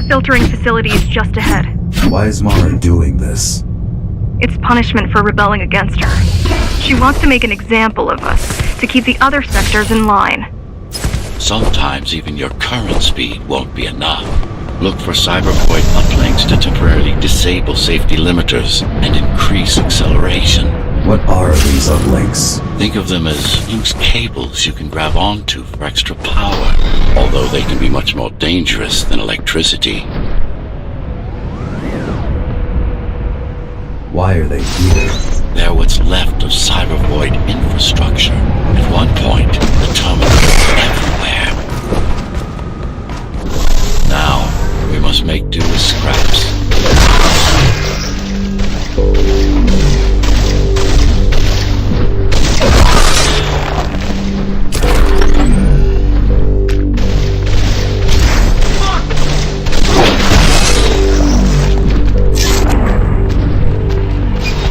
filtering facility is just ahead. Why is Mara doing this? It's punishment for rebelling against her. She wants to make an example of us, to keep the other sectors in line. Sometimes even your current speed won't be enough. Look for cybervoid uplinks to temporarily disable safety limiters and increase acceleration. What are these uplinks? Think of them as loose cables you can grab onto for extra power, although they can be much more dangerous than electricity. Why are they here? They're what's left of cybervoid infrastructure. At one point, the terminal was everywhere. Now, we must make do with scraps.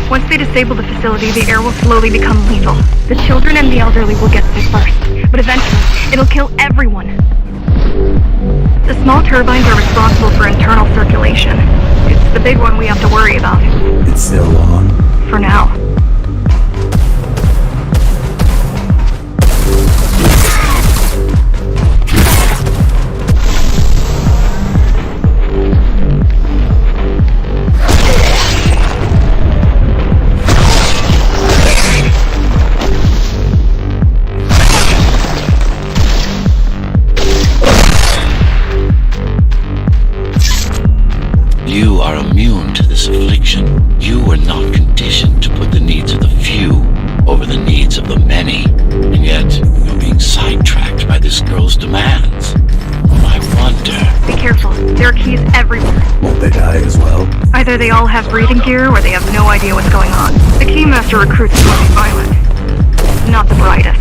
Once they disable the facility, the air will slowly become lethal. The children and the elderly will get sick first, but eventually, it'll kill everyone. The small turbines are responsible for internal circulation. It's the big one we have to worry about. It's still on? For now. You are immune to this affliction. You were not conditioned to put the needs of the few over the needs of the many. And yet, you're being sidetracked by this girl's demands. I wonder... Be careful. There are keys everywhere. Won't they die as well? Either they all have breathing gear or they have no idea what's going on. The Keymaster recruits must be violent. Not the brightest.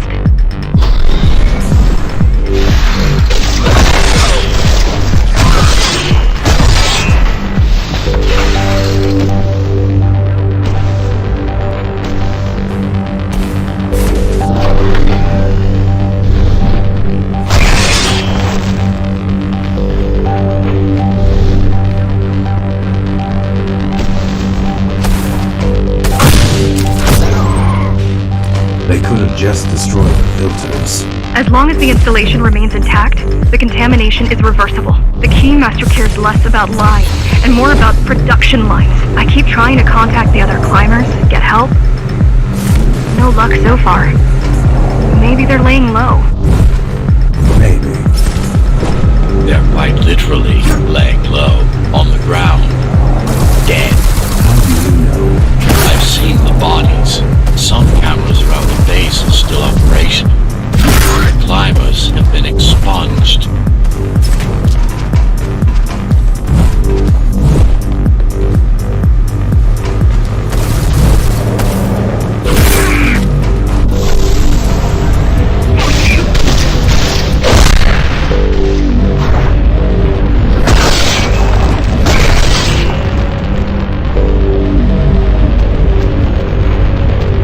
They could have just destroyed the filters. As long as the installation remains intact, the contamination is reversible. The Keymaster cares less about lives and more about production lines. I keep trying to contact the other climbers, get help. No luck so far. Maybe they're laying low. Maybe. They're quite literally laying low, on the ground, dead. How do you know? I've seen the bodies. Some cameras around the base are still operational. The climbers have been expunged.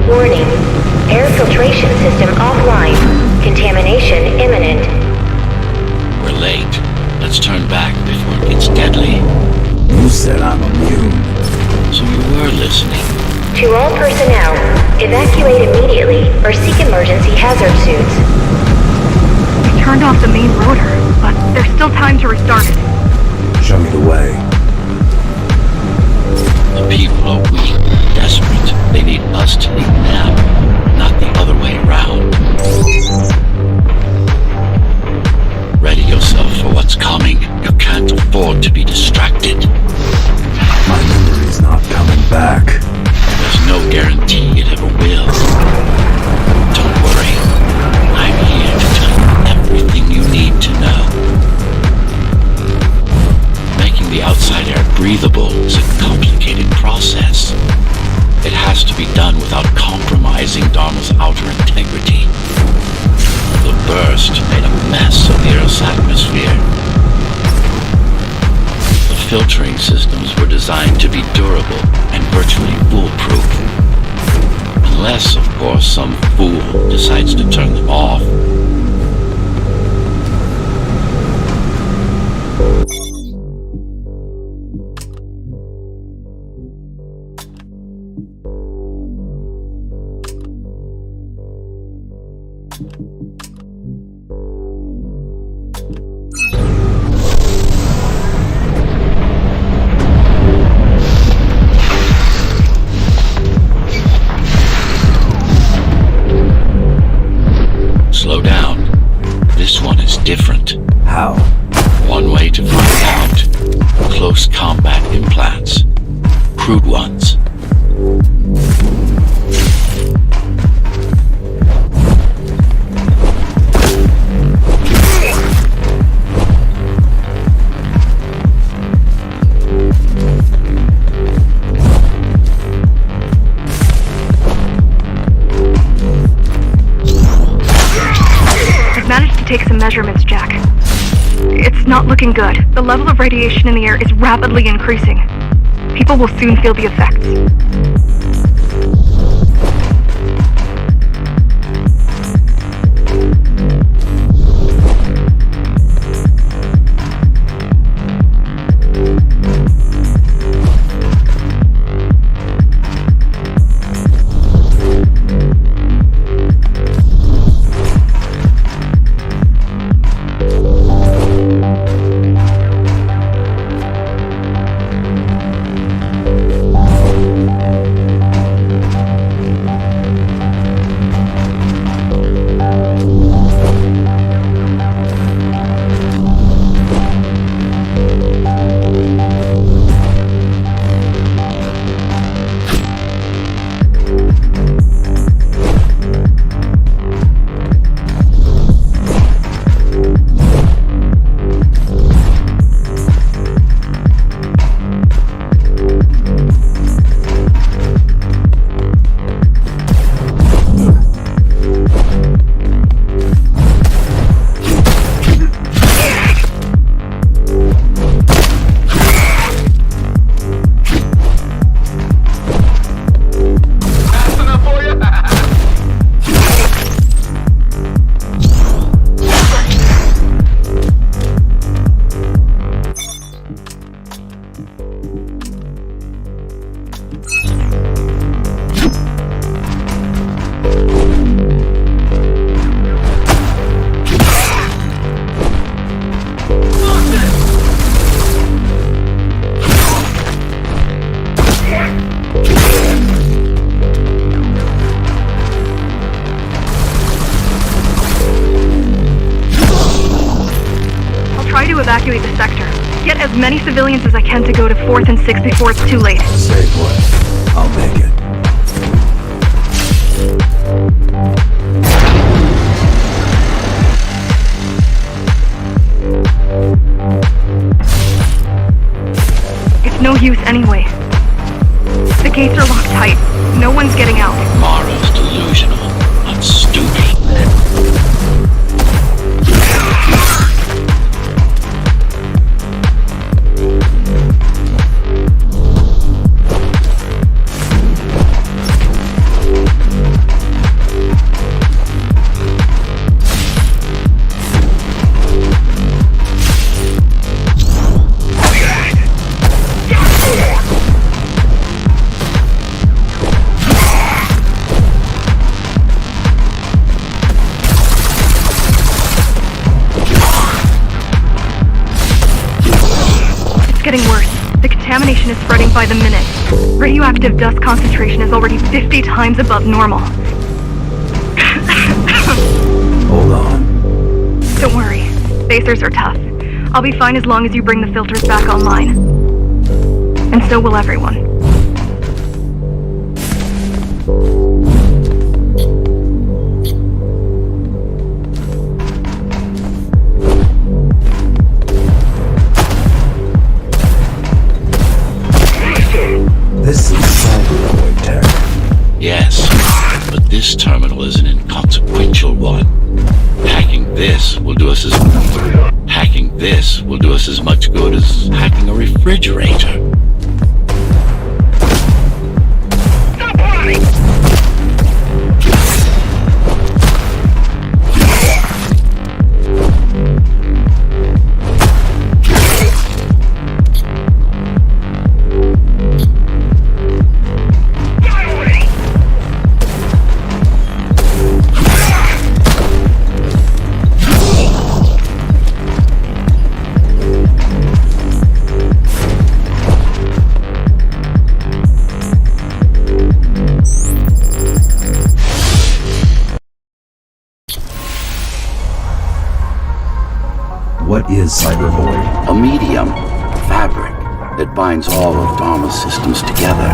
Warning. Air filtration system offline. Contamination imminent. We're late. Let's turn back before it gets deadly. You said I'm immune. So you were listening. To all personnel, evacuate immediately or seek emergency hazard suits. We turned off the main rotor, but there's still time to restart it. Show me the way. The people are weak, desperate. They need us to lead them, not the other way around. Ready yourself for what's coming. You can't afford to be distracted. My memory's not coming back. There's no guarantee it ever will. Don't worry. I'm here to tell you everything you need to know. Making the outside air breathable is a complicated process. It has to be done without compromising Dharma's outer integrity. The burst made a mess of the Earth's atmosphere. The filtering systems were designed to be durable and virtually foolproof. Unless, of course, some fool decides to turn them off. How? One way to find out. Close combat implants. Crude ones. I've managed to take some measurements, Jack. It's not looking good. The level of radiation in the air is rapidly increasing. People will soon feel the effects. Evacuate the sector. Get as many civilians as I can to go to 4th and 6th before it's too late. Say what? I'll make it. It's no use anyway. The gates are locked tight. No one's getting out. Mara's delusional. I'm stupid. Getting worse. The contamination is spreading by the minute. Radioactive dust concentration is already 50 times above normal. Hold on. Don't worry. Spacers are tough. I'll be fine as long as you bring the filters back online. And so will everyone. This is cyber tech. Yes, but this terminal is an inconsequential one. Hacking this will do us as much good as hacking a refrigerator. What is Cybervoid? A medium, a fabric, that binds all of Dharma's systems together.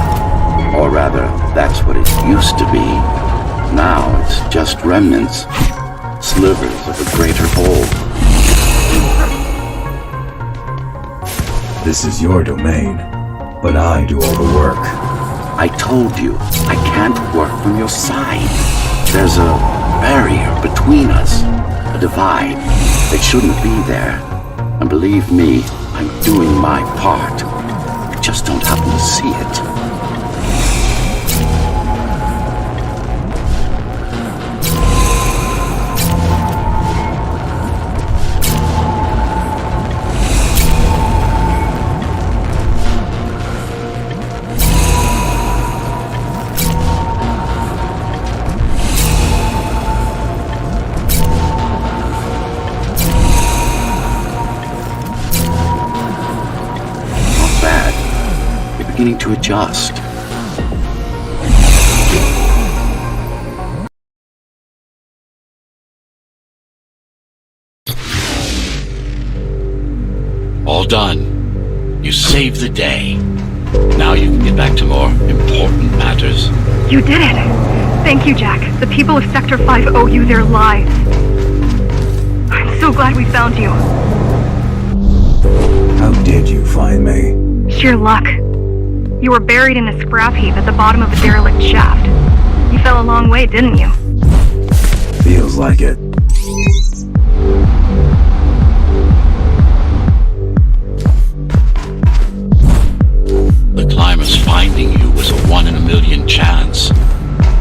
Or rather, that's what it used to be. Now it's just remnants, slivers of a greater whole. This is your domain, but I do all the work. I told you, I can't work from your side. There's a barrier between us, a divide that shouldn't be there. And believe me, I'm doing my part. I just don't happen to see it. Beginning to adjust. All done. You saved the day. Now you can get back to more important matters. You did it! Thank you, Jack. The people of Sector 5 owe you their lives. I'm so glad we found you. How did you find me? Sheer luck. You were buried in a scrap heap at the bottom of a derelict shaft. You fell a long way, didn't you? Feels like it. The climbers finding you was a 1 in a million chance.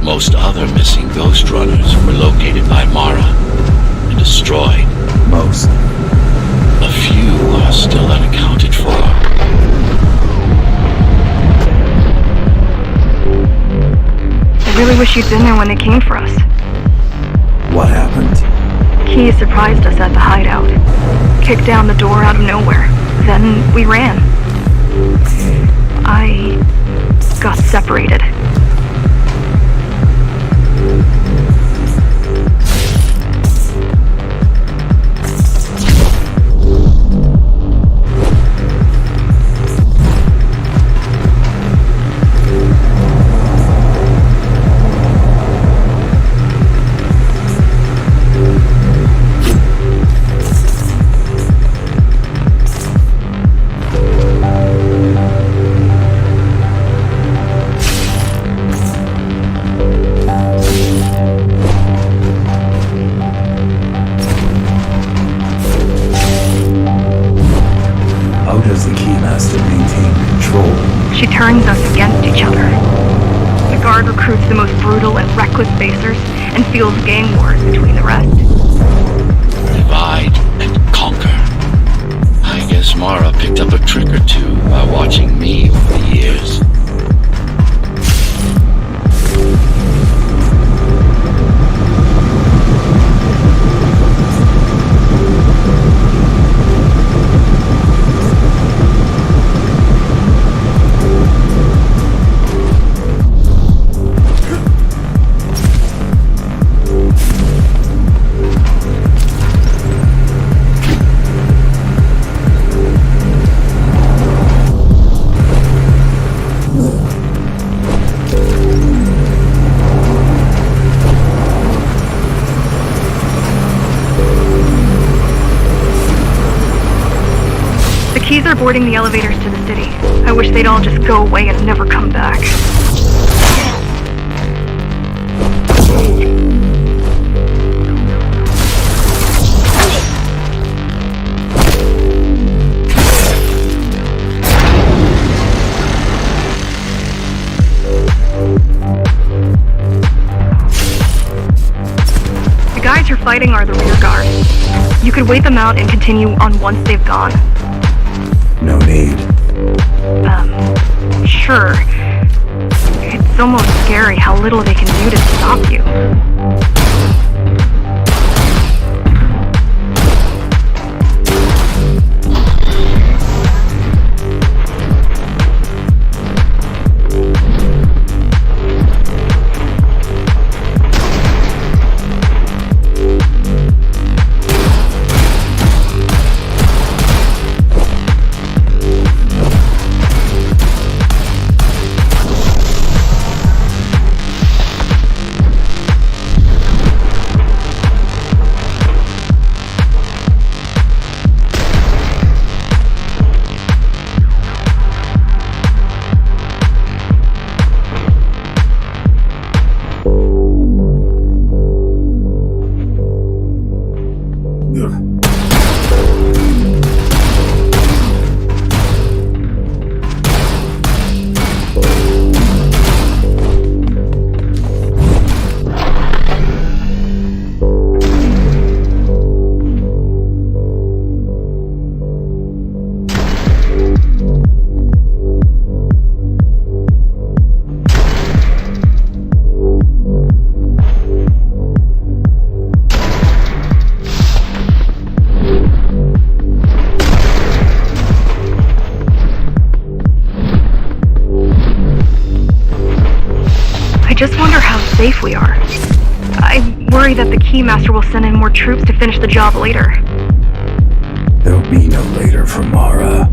Most other missing Ghostrunners were located by Mara and destroyed. Most. A few are still unaccounted for. I really wish you'd been there when they came for us. What happened? Key surprised us at the hideout. Kicked down the door out of nowhere. Then we ran. I got separated. She turns us against each other. The Guard recruits the most brutal and reckless basers and fields gang wars between the rest. Divide and conquer. I guess Mara picked up a trick or two by watching me over the years. Keys are boarding the elevators to the city. I wish they'd all just go away and never come back. The guys you're fighting are the rear guard. You could wait them out and continue on once they've gone. No need. Sure. It's almost scary how little they can do to stop you. just wonder how safe we are. I worry that the Keymaster will send in more troops to finish the job later. There'll be no later for Mara.